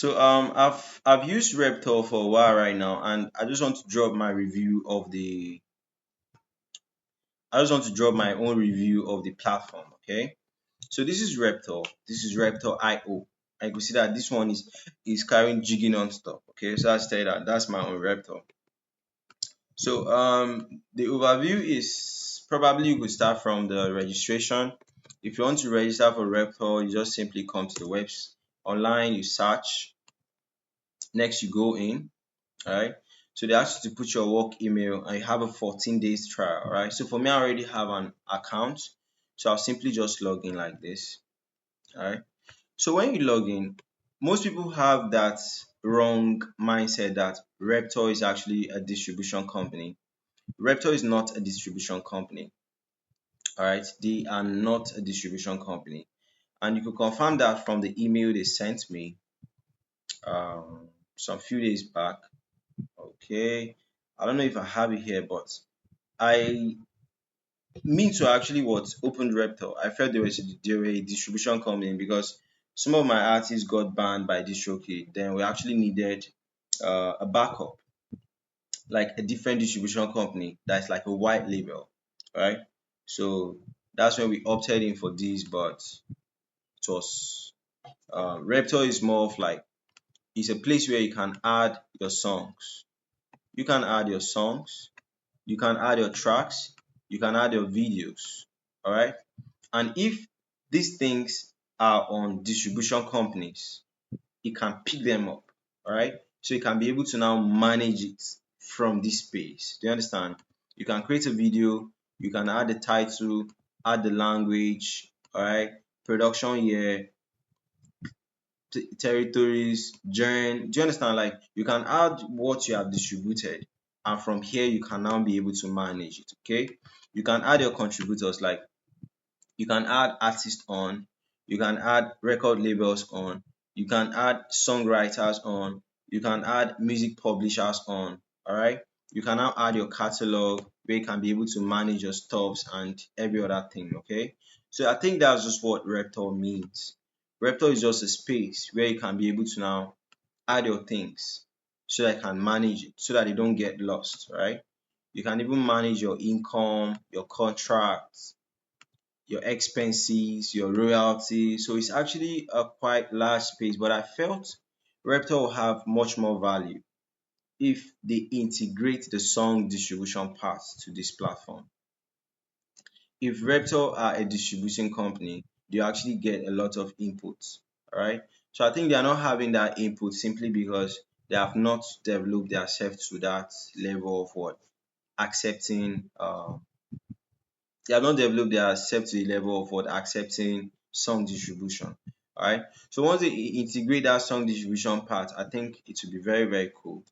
I've used Reprtoir for a while right now, and I just want to drop my own review of the platform. Okay, so this is Reprtoir. This is Reprtoir IO. I could see that this one is carrying Jiggy non-stop. Okay, so I said that's my own Reprtoir. So the overview is probably you could start from the registration. If you want to register for Reprtoir, you just simply come to the website online, you search, next you go in. All right. So they ask you to put your work email and you have a 14 days trial. All right. So for me, I already have an account. So I'll simply just log in like this. All right. So when you log in, most people have that wrong mindset that Reprtoir is actually a distribution company. Reprtoir is not a distribution company. All right. They are not a distribution company. And you can confirm that from the email they sent me some few days back. Okay. I don't know if I have it here, but I mean to actually what opened Reptile. I felt they were a distribution company because some of my artists got banned by DistroKid. Then we actually needed a backup, like a different distribution company that's like a white label, right? So that's when we opted in for this, but it was Reptile is more of like it's a place where you can add your songs. You can add your songs, you can add your tracks, you can add your videos. All right. And if these things are on distribution companies, it can pick them up. All right. So you can be able to now manage it from this space. Do you understand? You can create a video, you can add the title, add the language, all right, production year, territories, join. Do you understand? Like you can add what you have distributed, and from here you can now be able to manage it. Okay, you can add your contributors, like you can add artists on, you can add record labels on, you can add songwriters on, you can add music publishers on. All right, you can now add your catalog where you can be able to manage your stuffs and every other thing. Okay, so I think that's just what Reptile means. Reptile is just a space where you can be able to now add your things so that I can manage it so that they don't get lost, right? You can even manage your income, your contracts, your expenses, your royalties. So it's actually a quite large space, but I felt Reptile will have much more value if they integrate the song distribution part to this platform. If Reptile are a distribution company, they actually get a lot of inputs. All right. So I think they are not having that input simply because they have not developed themselves to that level of what accepting they have not developed themselves to the level of what accepting song distribution. All right. So once they integrate that song distribution part, I think it will be very, very cool.